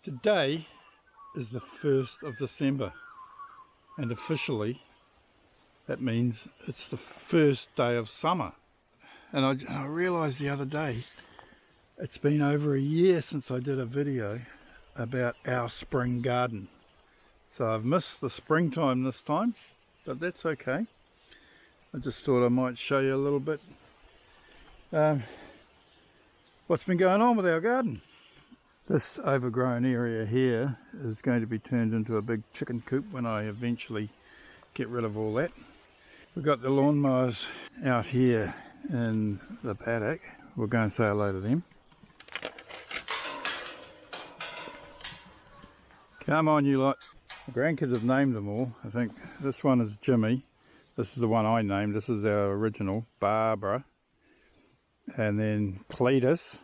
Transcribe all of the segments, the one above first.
Today is the 1st of December, and officially that means it's the first day of summer. And I realised the other day it's been over a year since I did a video about our spring garden. So I've missed the springtime this time, but that's okay. I just thought I might show you a little bit what's been going on with our garden. This overgrown area here is going to be turned into a big chicken coop when I eventually get rid of all that. We've got the lawnmowers out here in the paddock. We'll go and say hello to them. Come on, you lot. The grandkids have named them all. I think this one is Jimmy. This is the one I named. This is our original, Barbara. And then Cletus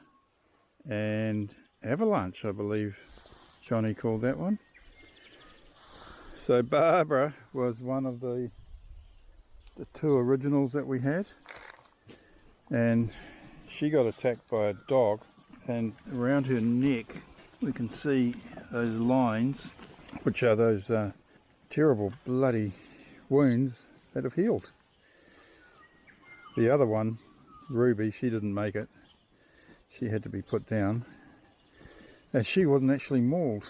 and Avalanche, I believe Johnny called that one. So Barbara was one of the two originals that we had, and she got attacked by a dog, and around her neck we can see those lines, which are those terrible bloody wounds that have healed. The other one, Ruby, she didn't make it. She had to be put down. And she wasn't actually mauled.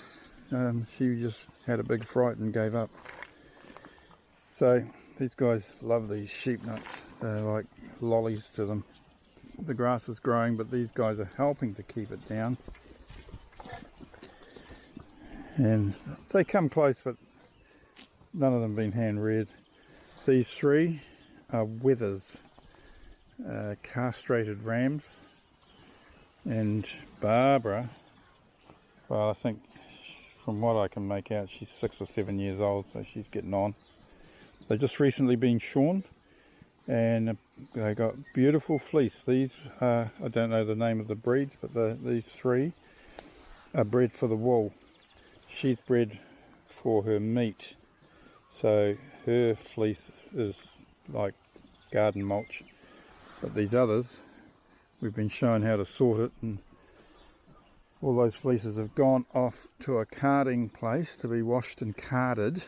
She just had a big fright and gave up. So these guys love these sheep nuts. They're like lollies to them. The grass is growing, but these guys are helping to keep it down. And they come close, but none of them been hand reared. These three are wethers, castrated rams. And Barbara, well, I think from what I can make out, she's 6 or 7 years old, so she's getting on. They've just recently been shorn, and they got beautiful fleece. These are, I don't know the name of the breeds, but these three are bred for the wool. She's bred for her meat, so her fleece is like garden mulch. But these others, we've been shown how to sort it, and all those fleeces have gone off to a carding place to be washed and carded,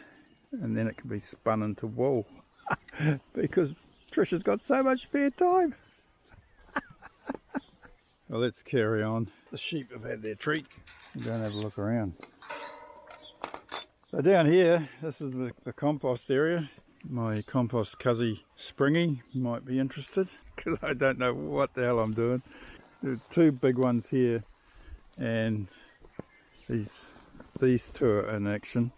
and then it can be spun into wool because Trisha's got so much spare time. Well, let's carry on. The sheep have had their treat. We'll go and have a look around. So down here, this is the compost area. My compost cuzzy Springy might be interested, because I don't know what the hell I'm doing. There are two big ones here, and these two are in action.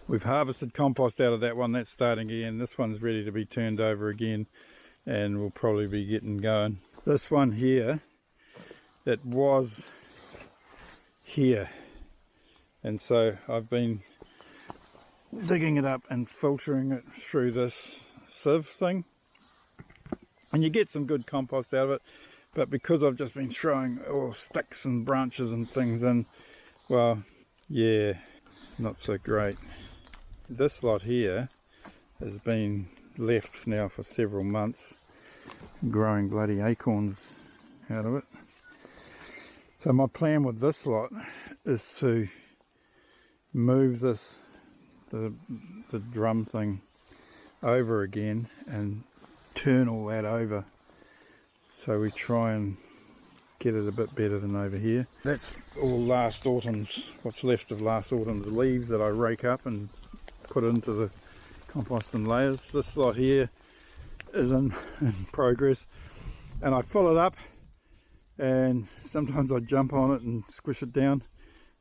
We've harvested compost out of that one. That's starting again. This one's ready to be turned over again, and we'll probably be getting going. This one here, that was here, and so I've been digging it up and filtering it through this sieve thing, and you get some good compost out of it. But because I've just been throwing sticks and branches and things in, well, yeah, not so great. This lot here has been left now for several months, growing bloody acorns out of it. So my plan with this lot is to move this, the drum thing over again, and turn all that over, so we try and get it a bit better than over here. That's all last autumn's, what's left of last autumn's leaves that I rake up and put into the compost in layers. This lot here is in progress, and I fill it up, and sometimes I jump on it and squish it down,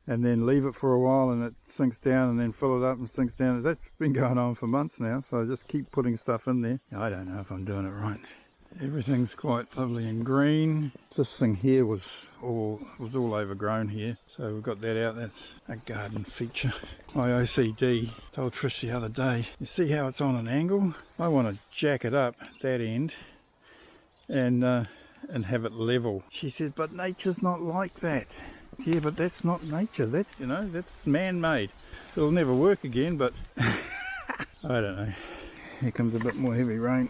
and then leave it for a while, and it sinks down, and then fill it up and sinks down. That's been going on for months now, so I just keep putting stuff in there. I don't know if I'm doing it right. Everything's quite lovely and green. This thing here was all overgrown here, so we've got that out. That's a garden feature. My OCD told Trish the other day, you see how it's on an angle? I want to jack it up that end and have it level. She said, but nature's not like that. Yeah, but that's not nature. That, you know, that's man-made. It'll never work again, but I don't know. Here comes a bit more heavy rain.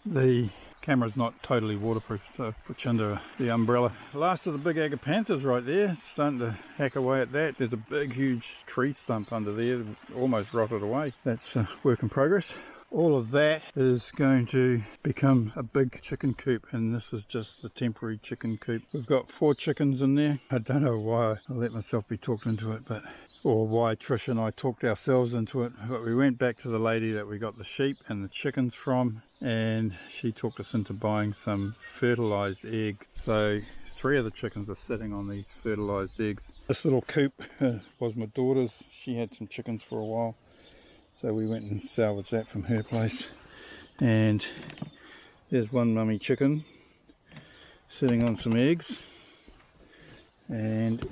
The camera's not totally waterproof, so put you under the umbrella. The last of the big agapanthus right there, starting to hack away at that. There's a big huge tree stump under there, almost rotted away. That's a work in progress. All of that is going to become a big chicken coop, and this is just the temporary chicken coop. We've got 4 chickens in there. I don't know why I let myself be talked into it, or why Trish and I talked ourselves into it, but we went back to the lady that we got the sheep and the chickens from, and she talked us into buying some fertilized eggs. So 3 of the chickens are sitting on these fertilized eggs. This little coop was my daughter's. She had some chickens for a while, so we went and salvaged that from her place. And there's one mummy chicken sitting on some eggs, and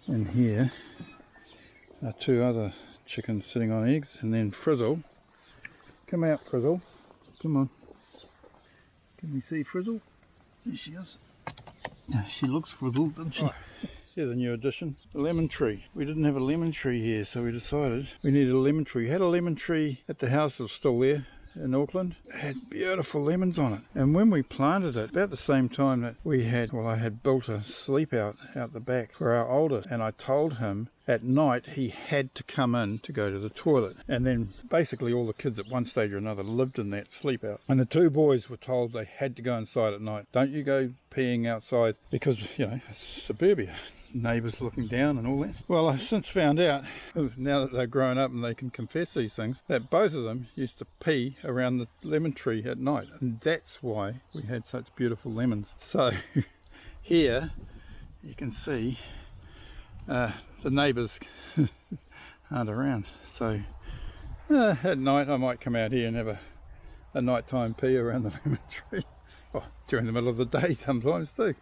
in here are 2 other chickens sitting on eggs. And then Frizzle, come out Frizzle, come on, can you see Frizzle? There she is. She looks frizzled, doesn't she? Oh. Here's a new addition, a lemon tree. We didn't have a lemon tree here, so we decided we needed a lemon tree. We had a lemon tree at the house that was still there in Auckland. It had beautiful lemons on it. And when we planted it, about the same time that we had, well, I had built a sleep out the back for our oldest, and I told him at night he had to come in to go to the toilet. And then basically all the kids at one stage or another lived in that sleep out. And the 2 boys were told they had to go inside at night. Don't you go peeing outside, because, you know, it's suburbia. Neighbours looking down and all that. Well, I've since found out, now that they're grown up and they can confess these things, that both of them used to pee around the lemon tree at night, and that's why we had such beautiful lemons. So here you can see the neighbours aren't around, so at night I might come out here and have a nighttime pee around the lemon tree. Oh, during the middle of the day sometimes too.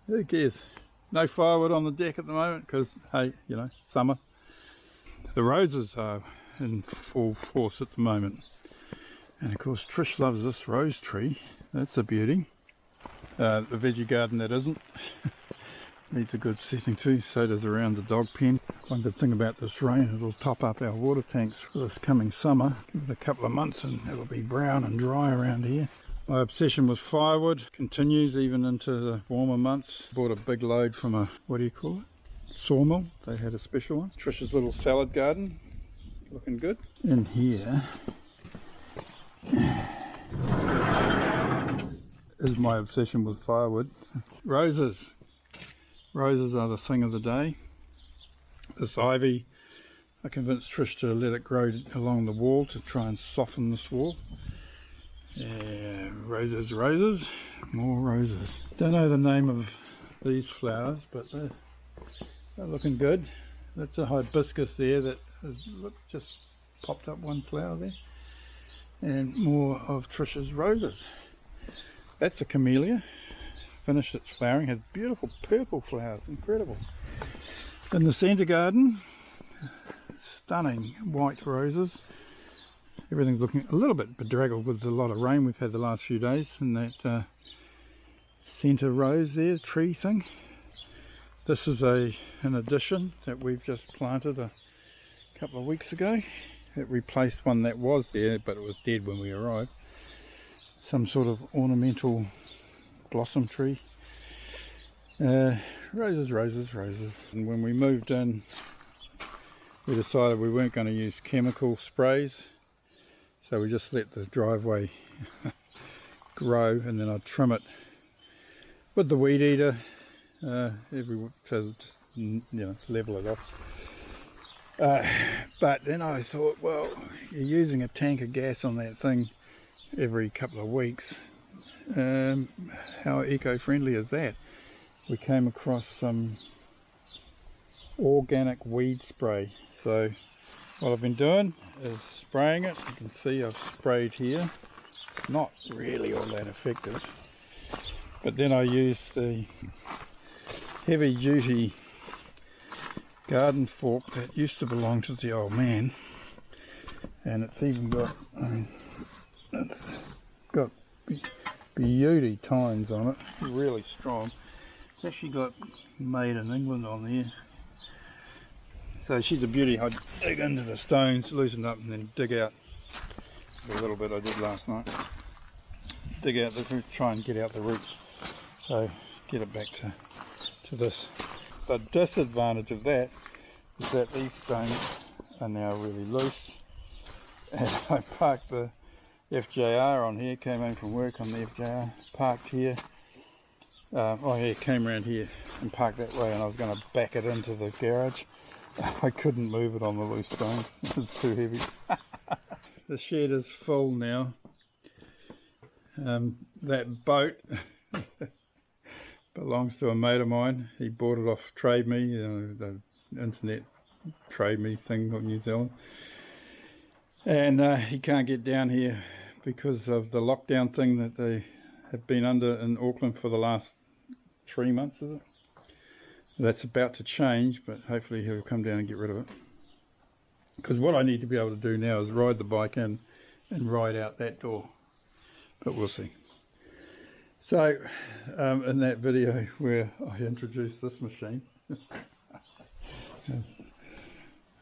Who cares? No firewood on the deck at the moment because, hey, you know, summer. The roses are in full force at the moment. And of course Trish loves this rose tree. That's a beauty. The veggie garden that isn't. Needs a good setting too. So does around the dog pen. One good thing about this rain, it'll top up our water tanks for this coming summer. Give it a couple of months and it'll be brown and dry around here. My obsession with firewood continues even into the warmer months. Bought a big load from a, what do you call it? Sawmill. They had a special one. Trish's little salad garden. Looking good. In here is my obsession with firewood. Roses. Roses are the thing of the day. This ivy, I convinced Trish to let it grow along the wall to try and soften this wall. Yeah, roses, roses, more roses. Don't know the name of these flowers, but they're looking good. That's a hibiscus there that has, look, just popped up one flower there. And more of Trish's roses. That's a camellia. Finished its flowering, has beautiful purple flowers, incredible. In the centre garden, stunning white roses. Everything's looking a little bit bedraggled with a lot of rain we've had the last few days, and that centre rose there, tree thing. This is an addition that we've just planted a couple of weeks ago. It replaced one that was there, but it was dead when we arrived. Some sort of ornamental blossom tree. Roses, roses, roses. And when we moved in, we decided we weren't going to use chemical sprays. So we just let the driveway grow, and then I'd trim it with the weed eater so just, you know, level it off. But then I thought, well, you're using a tank of gas on that thing every couple of weeks. How eco-friendly is that? We came across some organic weed spray. So what I've been doing is spraying it. You can see I've sprayed here. It's not really all that effective. But then I used the heavy duty garden fork that used to belong to the old man. And it's even got, it's got beauty tines on it, really strong. It's actually got made in England on there. So she's a beauty. I dig into the stones, loosen up, and then dig out the little bit I did last night. dig out the root, try and get out the roots, so get it back to this. The disadvantage of that is that these stones are now really loose, and I parked the FJR on here, came home from work on the FJR, parked here, came around here and parked that way, and I was going to back it into the garage. I couldn't move it on the loose stones, it was too heavy. The shed is full now. That boat belongs to a mate of mine. He bought it off Trade Me, the internet Trade Me thing of New Zealand, and he can't get down here because of the lockdown thing that they have been under in Auckland for the last 3 months, is it? That's about to change, but hopefully he'll come down and get rid of it, because what I need to be able to do now is ride the bike in and ride out that door, but we'll see. So in that video where I introduced this machine,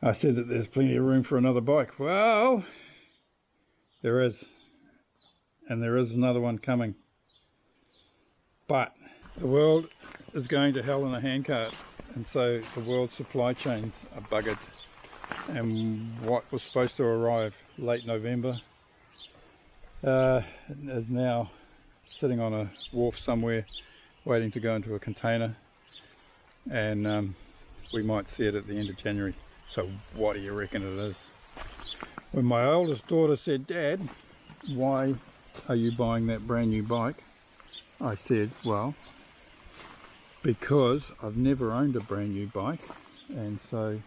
I said that there's plenty of room for another bike. Well, there is, and there is another one coming, but the world is going to hell in a handcart, and so the world's supply chains are buggered, and what was supposed to arrive late November is now sitting on a wharf somewhere waiting to go into a container, and we might see it at the end of January. So what do you reckon it is? When my oldest daughter said, "Dad, why are you buying that brand new bike?" I said, well, because I've never owned a brand new bike, and so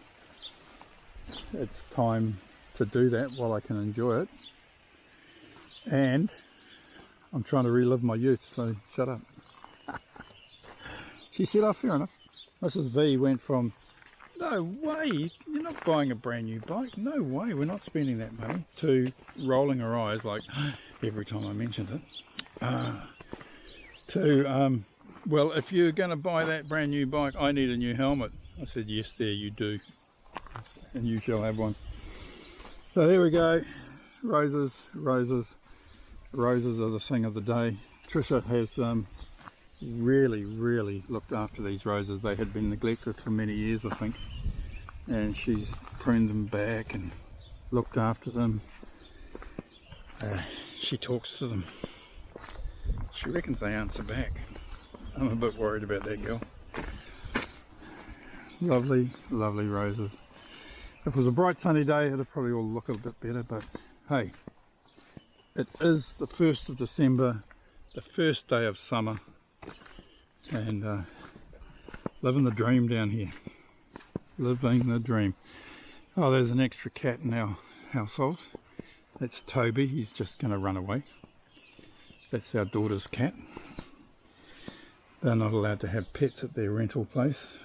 it's time to do that while I can enjoy it, and I'm trying to relive my youth, so shut up. She said, oh, fair enough. Mrs. V went from, no way, you're not buying a brand new bike, no way, we're not spending that money, to rolling her eyes like every time I mentioned it, to well, if you're going to buy that brand new bike, I need a new helmet. I said, yes, there you do, and you shall have one. So there we go. Roses, roses, roses are the thing of the day. Trisha has really looked after these roses. They had been neglected for many years, I think, and she's pruned them back and looked after them. She talks to them. She reckons they answer back. I'm a bit worried about that girl. Lovely, lovely roses. If it was a bright sunny day, it'd probably all look a bit better, but hey, it is the 1st of December, the first day of summer, and living the dream down here. Living the dream. Oh, there's an extra cat in our household. That's Toby. He's just going to run away. That's our daughter's cat. They're not allowed to have pets at their rental place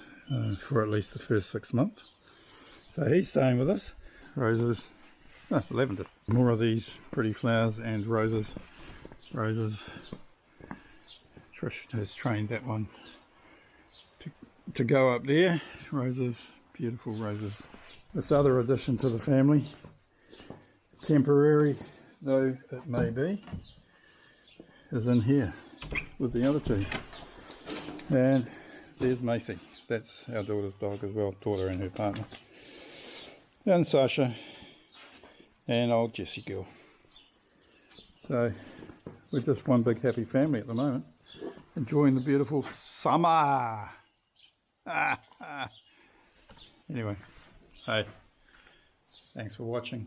for at least the first 6 months. So he's staying with us. Roses, lavender. More of these pretty flowers and roses. Roses. Trish has trained that one to go up there. Roses, beautiful roses. This other addition to the family, temporary though it may be, is in here with the other two. And there's Macy. That's our daughter's dog as well, daughter and her partner. And Sasha and old Jessie girl. So we're just one big happy family at the moment, enjoying the beautiful summer. Anyway, hey, thanks for watching.